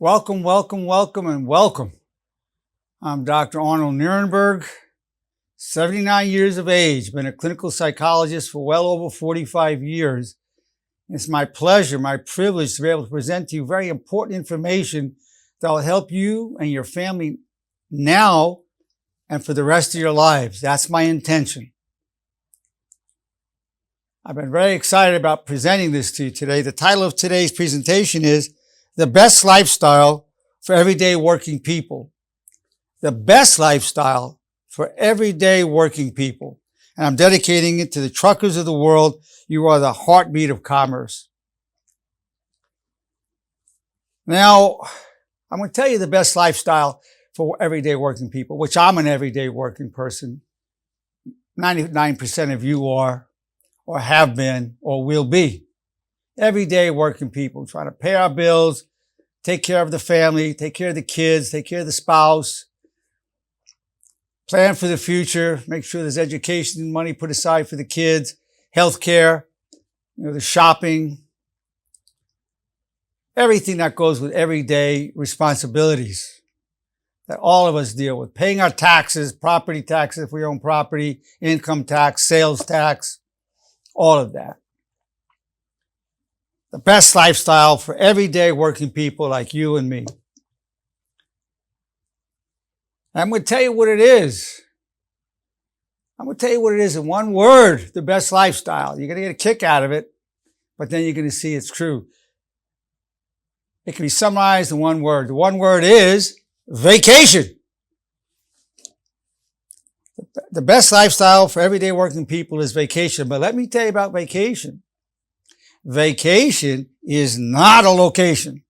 Welcome, welcome, welcome, and welcome. I'm Dr. Arnold Nerenberg, 79 years of age, been a clinical psychologist for well over 45 years. It's my pleasure, my privilege to be able to present to you very important information that will help you and your family now and for the rest of your lives. That's my intention. I've been very excited about presenting this to you today. The title of today's presentation is The Best Lifestyle for Everyday Working People. The best lifestyle for everyday working people. And I'm dedicating it to the truckers of the world. You are the heartbeat of commerce. Now, I'm going to tell you the best lifestyle for everyday working people, which I'm an everyday working person. 99% of you are, or have been, or will be. Everyday working people trying to pay our bills, take care of the family, take care of the kids, take care of the spouse, plan for the future, make sure there's education and money put aside for the kids, health care, the shopping, everything that goes with everyday responsibilities that all of us deal with. Paying our taxes, property taxes if we own property, income tax, sales tax, all of that. The best lifestyle for everyday working people like you and me. I'm going to tell you what it is. I'm going to tell you what it is in one word, the best lifestyle. You're going to get a kick out of it, but then you're going to see it's true. It can be summarized in one word. The one word is vacation. The best lifestyle for everyday working people is vacation. But let me tell you about vacation. Vacation is not a location.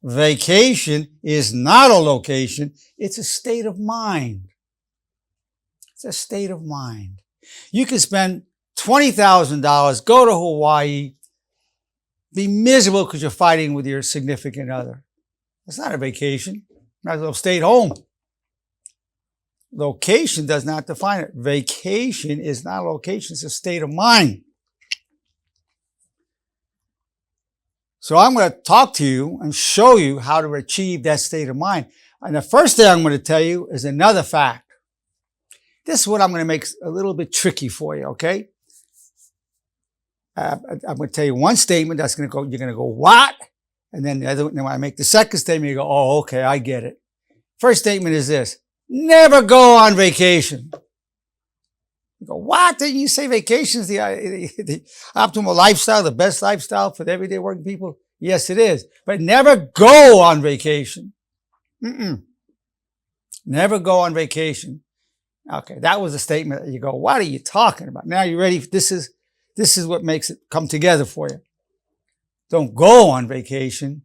Vacation is not a location. It's a state of mind. It's a state of mind. You can spend $20,000, go to Hawaii, be miserable because you're fighting with your significant other. That's not a vacation. Might as well stay at home. Location does not define it. Vacation is not a location. It's a state of mind. So I'm going to talk to you and show you how to achieve that state of mind. And the first thing I'm going to tell you is another fact. This is what I'm going to make a little bit tricky for you, okay? I'm going to tell you one statement that's going to go, you're going to go, what? And then when I make the second statement, you go, oh, okay, I get it. First statement is this: never go on vacation. You go, what? Didn't you say vacation is the optimal lifestyle, the best lifestyle for the everyday working people? Yes, it is. But never go on vacation. Never go on vacation. Okay, that was a statement that you go, what are you talking about? Now you're ready. This is what makes it come together for you. Don't go on vacation.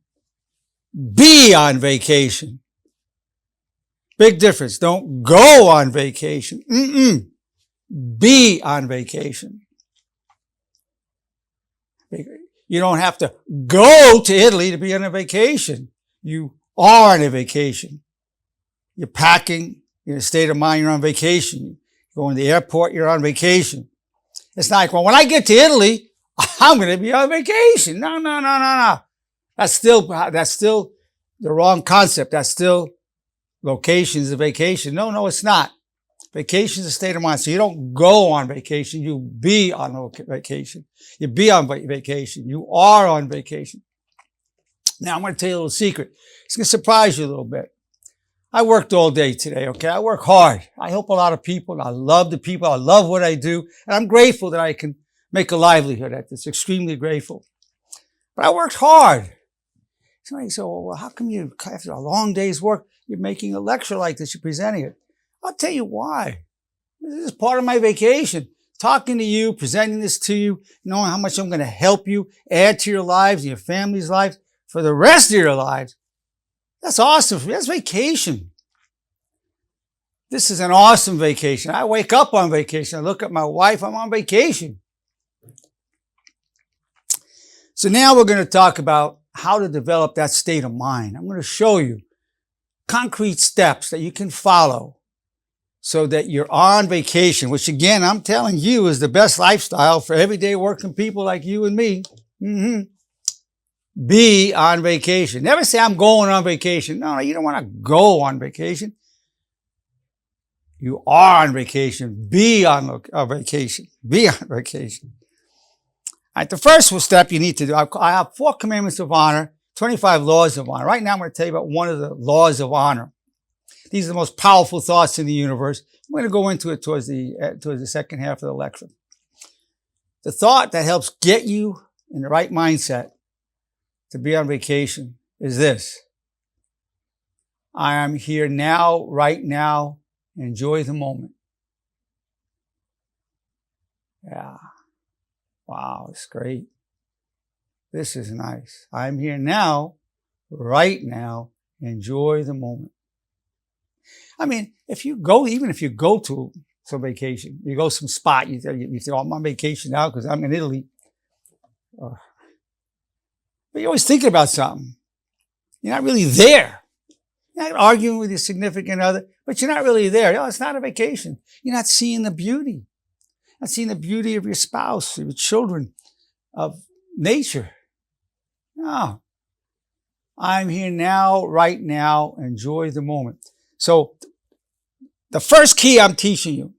Be on vacation. Big difference. Don't go on vacation. Be on vacation. You don't have to go to Italy to be on a vacation. You are on a vacation. You're packing, you're in a state of mind, you're on vacation. You go in the airport, you're on vacation. It's not like, well, when I get to Italy, I'm going to be on vacation. No. That's still the wrong concept. That's still location is a vacation. No, it's not. Vacation is a state of mind. So you don't go on vacation. You be on vacation. You be on vacation. You are on vacation. Now I'm going to tell you a little secret. It's going to surprise you a little bit. I worked all day today, okay? I work hard. I help a lot of people. I love the people. I love what I do. And I'm grateful that I can make a livelihood at this. Extremely grateful. But I worked hard. Somebody said, well, how come you, after a long day's work, you're making a lecture like this, you're presenting it? I'll tell you why. This is part of my vacation. Talking to you, presenting this to you, knowing how much I'm going to help you, add to your lives and your family's lives for the rest of your lives. That's awesome for me. That's vacation. This is an awesome vacation. I wake up on vacation. I look at my wife. I'm on vacation. So now we're going to talk about how to develop that state of mind. I'm going to show you concrete steps that you can follow so that you're on vacation, which again, I'm telling you is the best lifestyle for everyday working people like you and me. be on vacation. Never say, I'm going on vacation. No, you don't want to go on vacation. You are on vacation. Be on vacation. Be on vacation. All right, the first step you need to do, I have 4 commandments of honor, 25 laws of honor. Right now I'm going to tell you about one of the laws of honor. These are the most powerful thoughts in the universe. I'm going to go into it towards the second half of the lecture. The thought that helps get you in the right mindset to be on vacation is this. I am here now, right now. Enjoy the moment. Yeah. Wow, it's great. This is nice. I'm here now, right now. Enjoy the moment. I mean, even if you go to some vacation, you go some spot, you say, oh, I'm on vacation now because I'm in Italy. But you're always thinking about something. You're not really there. You're not arguing with your significant other, but you're not really there. No, it's not a vacation. You're not seeing the beauty. Not seeing the beauty of your spouse, your children, of nature. No. I'm here now, right now. Enjoy the moment. So the first key I'm teaching you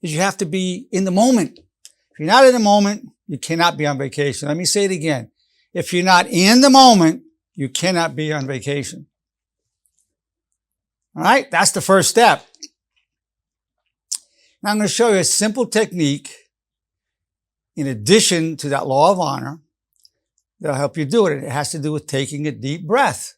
is you have to be in the moment. If you're not in the moment, you cannot be on vacation. Let me say it again. If you're not in the moment, you cannot be on vacation. All right? That's the first step. Now I'm going to show you a simple technique in addition to that law of honor that'll help you do it. It has to do with taking a deep breath.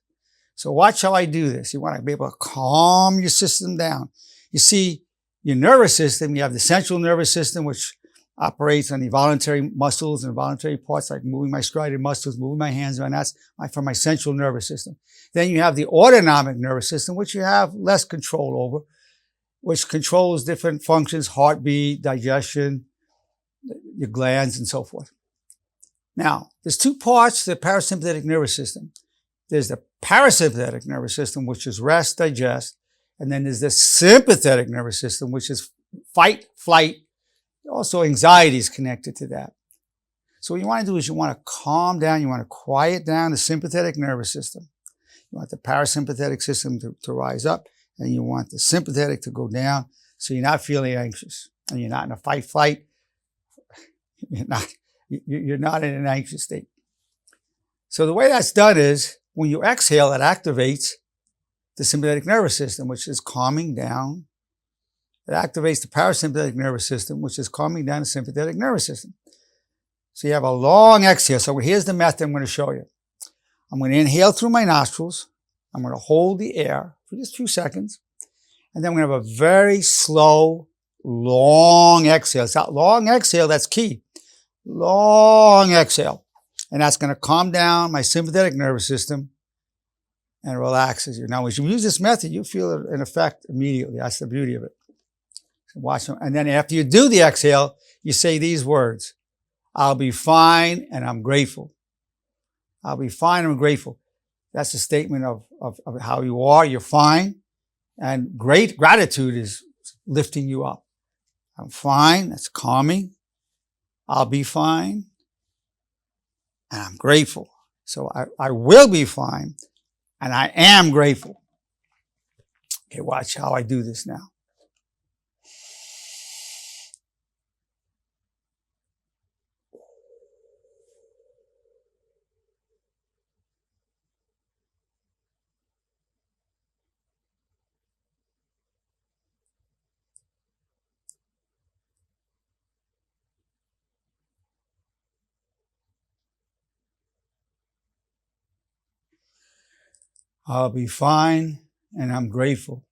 So watch how I do this. You want to be able to calm your system down. You see, your nervous system, you have the central nervous system, which operates on the voluntary muscles and voluntary parts like moving my striated muscles, moving my hands around. That's from my central nervous system. Then you have the autonomic nervous system, which you have less control over, which controls different functions, heartbeat, digestion, your glands, and so forth. Now, there's 2 parts to the parasympathetic nervous system. There's the parasympathetic nervous system, which is rest, digest, and then there's the sympathetic nervous system, which is fight, flight. Also, anxiety is connected to that. So what you want to do is you want to calm down, you want to quiet down the sympathetic nervous system. You want the parasympathetic system to rise up, and you want the sympathetic to go down so you're not feeling anxious. And you're not in a fight, flight. You're not in an anxious state. So the way that's done is when you exhale, it activates the sympathetic nervous system, which is calming down. It activates the parasympathetic nervous system, which is calming down the sympathetic nervous system. So you have a long exhale. So here's the method I'm going to show you. I'm going to inhale through my nostrils. I'm going to hold the air for just a few seconds. And then I'm going to have a very slow, long exhale. It's that long exhale that's key. Long exhale. And that's going to calm down my sympathetic nervous system and relaxes you. Now, as you use this method, you feel an effect immediately. That's the beauty of it. So watch them. And then after you do the exhale, you say these words. I'll be fine and I'm grateful. I'll be fine and I'm grateful. That's a statement of how you are. You're fine. And great gratitude is lifting you up. I'm fine. That's calming. I'll be fine. And I'm grateful. So I will be fine. And I am grateful. Okay, watch how I do this now. I'll be fine and I'm grateful.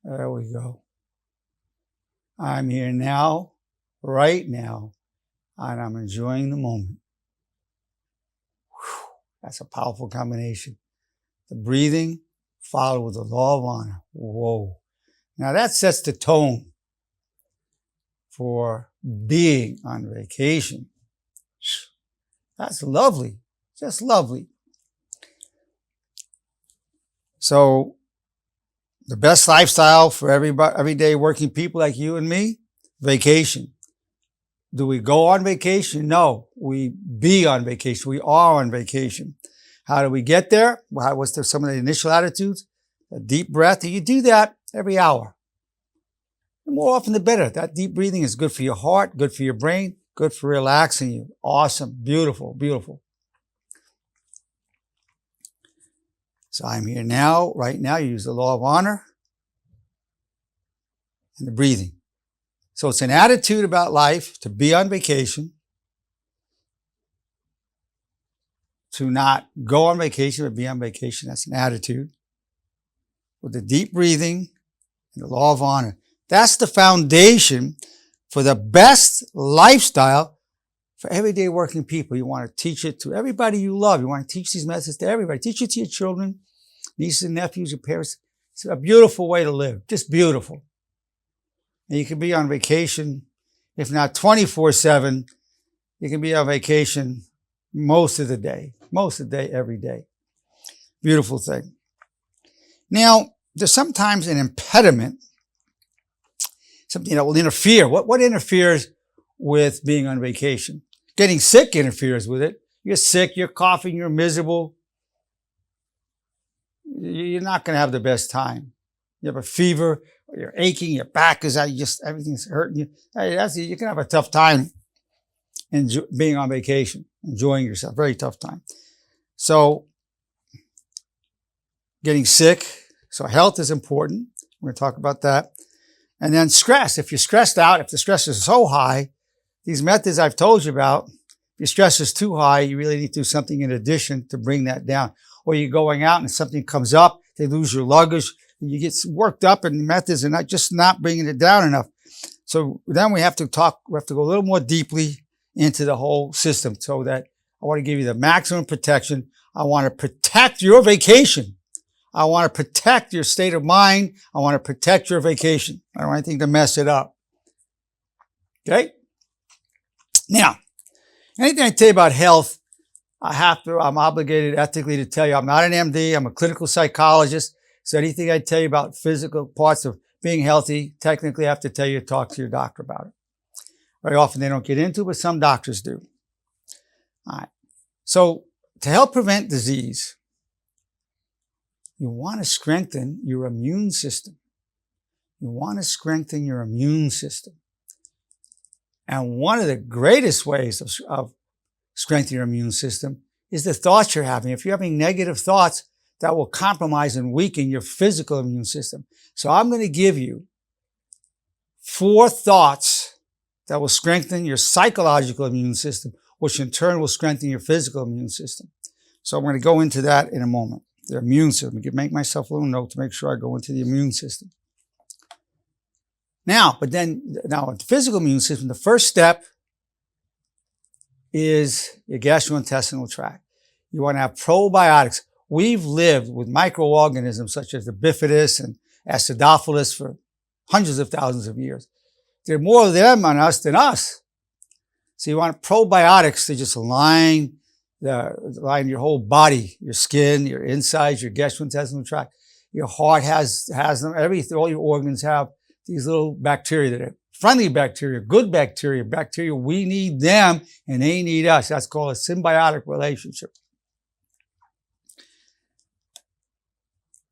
There we go. I'm here now, right now, and I'm enjoying the moment. Whew, that's a powerful combination. The breathing followed with the law of honor. Whoa. Now that sets the tone for being on vacation. That's lovely. Just lovely. So the best lifestyle for everybody, everyday working people like you and me? Vacation. Do we go on vacation? No, we be on vacation. We are on vacation. How do we get there? What's some of the initial attitudes? A deep breath. You do that every hour. The more often the better. That deep breathing is good for your heart, good for your brain, good for relaxing you. Awesome. Beautiful, beautiful. So I'm here now, right now. You use the law of honor and the breathing. So it's an attitude about life to be on vacation, to not go on vacation, but be on vacation. That's an attitude. With the deep breathing and the law of honor. That's the foundation for the best lifestyle for everyday working people. You want to teach it to everybody you love. You want to teach these methods to everybody. Teach it to your children, nieces and nephews, your parents. It's a beautiful way to live. Just beautiful. And you can be on vacation, if not 24/7, you can be on vacation most of the day, every day. Beautiful thing. Now, there's sometimes an impediment, something that will interfere. What interferes with being on vacation? Getting sick interferes with it. You're sick, you're coughing, you're miserable. You're not going to have the best time. You have a fever, or you're aching, your back is out, everything's hurting you. You can have a tough time being on vacation, enjoying yourself. Very tough time. So, getting sick. So health is important. We're going to talk about that. And then stress. If you're stressed out, if the stress is so high, these methods I've told you about, if your stress is too high, you really need to do something in addition to bring that down. Or you're going out and something comes up, they lose your luggage, and you get worked up, and the methods are not bringing it down enough. So then we have to go a little more deeply into the whole system, so that I want to give you the maximum protection. I want to protect your vacation. I want to protect your state of mind. I want to protect your vacation. I don't want anything to mess it up. Okay? Now, anything I tell you about health, I'm obligated ethically to tell you I'm not an MD. I'm a clinical psychologist. So anything I tell you about physical parts of being healthy, technically I have to tell you to talk to your doctor about it. Very often they don't get into it, but some doctors do. All right. So to help prevent disease, you want to strengthen your immune system. You want to strengthen your immune system. And one of the greatest ways of strengthening your immune system is the thoughts you're having. If you're having negative thoughts, that will compromise and weaken your physical immune system. So I'm going to give you 4 thoughts that will strengthen your psychological immune system, which in turn will strengthen your physical immune system. So I'm going to go into that in a moment. The immune system. I can make myself a little note to make sure I go into the immune system. Now, with the physical immune system, the first step is your gastrointestinal tract. You want to have probiotics. We've lived with microorganisms such as the bifidus and acidophilus for hundreds of thousands of years. There are more of them on us than us. So you want probiotics to just line your whole body, your skin, your insides, your gastrointestinal tract. Your heart has them. All your organs have these little bacteria that are friendly bacteria, good bacteria, bacteria. We need them and they need us. That's called a symbiotic relationship.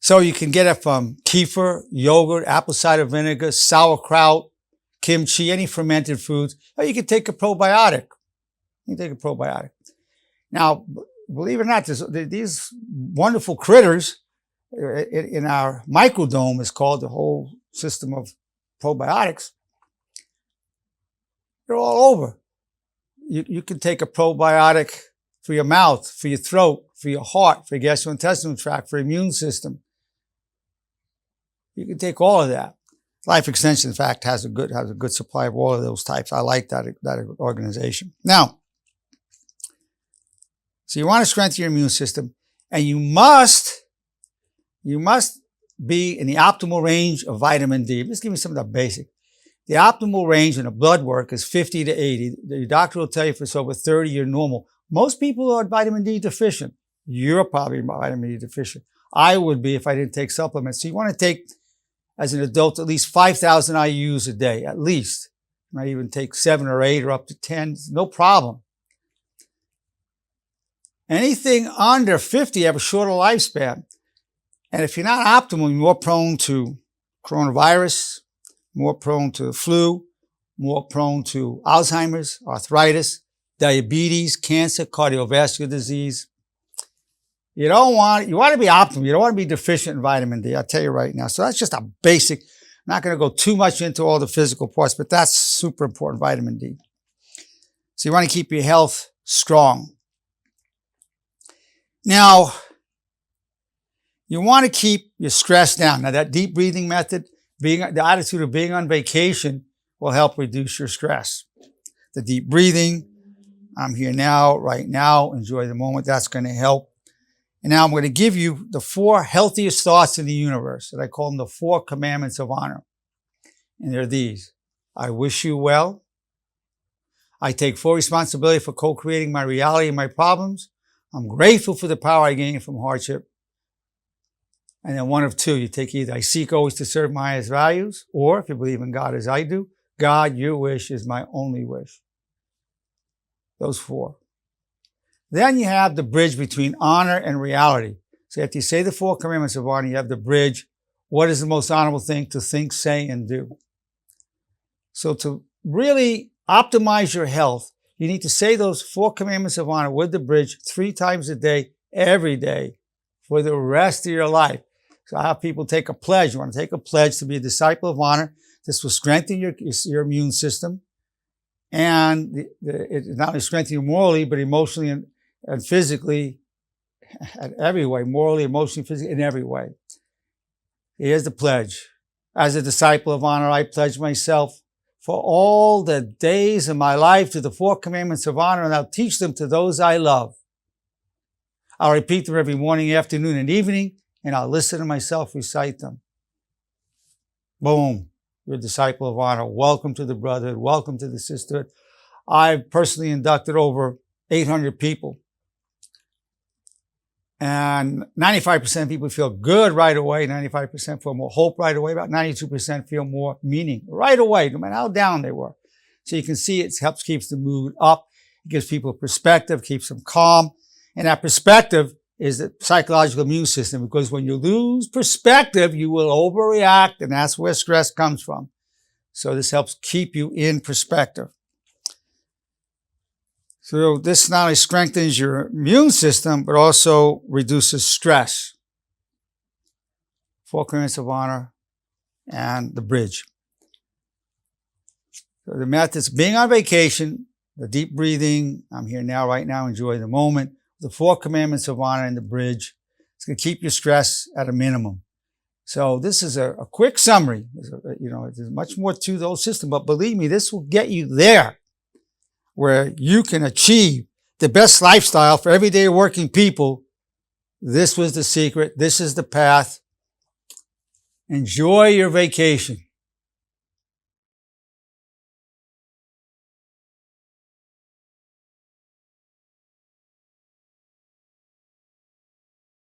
So you can get it from kefir, yogurt, apple cider vinegar, sauerkraut, kimchi, any fermented foods. Or you can take a probiotic. Now, believe it or not, these wonderful critters in our microdome is called the whole system of probiotics. They're all over. You can take a probiotic for your mouth, for your throat, for your heart, for your gastrointestinal tract, for your immune system. You can take all of that. Life Extension, in fact, has a good supply of all of those types. I like that organization. Now, so you want to strengthen your immune system, and you must be in the optimal range of vitamin D. Just give me some of the basic. The optimal range in the blood work is 50 to 80. The doctor will tell you if it's over 30, you're normal. Most people are vitamin D deficient. You're probably vitamin D deficient. I would be if I didn't take supplements. So you want to take as an adult, at least 5,000 IUs a day, at least. You might even take 7 or 8 or up to 10, no problem. Anything under 50 have a shorter lifespan. And if you're not optimal, you're more prone to coronavirus, more prone to flu, more prone to Alzheimer's, arthritis, diabetes, cancer, cardiovascular disease. You want to be optimal. You don't want to be deficient in vitamin D. I'll tell you right now. So that's just a basic. I'm not going to go too much into all the physical parts, but that's super important, vitamin D. So you want to keep your health strong. Now, you want to keep your stress down. Now, that deep breathing method, the attitude of being on vacation will help reduce your stress. The deep breathing, I'm here now, right now, enjoy the moment, that's going to help. And now I'm going to give you the 4 healthiest thoughts in the universe, that I call them the 4 commandments of honor. And they're these. I wish you well. I take full responsibility for co-creating my reality and my problems. I'm grateful for the power I gain from hardship. And then one of 2, you take either I seek always to serve my highest values, or if you believe in God as I do, God, your wish is my only wish. Those 4. Then you have the bridge between honor and reality. So after you say the 4 commandments of honor, you have the bridge. What is the most honorable thing to think, say, and do? So to really optimize your health, you need to say those 4 commandments of honor with the bridge 3 times a day, every day, for the rest of your life. So I have people take a pledge. You want to take a pledge to be a disciple of honor. This will strengthen your immune system. And it not only strengthens you morally, but emotionally and physically, in every way, morally, emotionally, physically, in every way. Here's the pledge. As a disciple of honor, I pledge myself for all the days of my life to the 4 commandments of honor, and I'll teach them to those I love. I'll repeat them every morning, afternoon, and evening, and I'll listen to myself recite them. Boom. You're a disciple of honor. Welcome to the brotherhood. Welcome to the sisterhood. I've personally inducted over 800 people. And 95% of people feel good right away. 95% feel more hope right away. About 92% feel more meaning right away, no matter how down they were. So you can see it helps keeps the mood up. It gives people perspective, keeps them calm. And that perspective is the psychological immune system, because when you lose perspective, you will overreact, and that's where stress comes from. So this helps keep you in perspective. So this not only strengthens your immune system, but also reduces stress. 4 commandments of honor and the bridge. So the methods, being on vacation, the deep breathing, I'm here now, right now, enjoy the moment. The 4 commandments of honor and the bridge. It's going to keep your stress at a minimum. So this is a quick summary. There's much more to the whole system, but believe me, this will get you there, where you can achieve the best lifestyle for everyday working people. This was the secret. This is the path. Enjoy your vacation.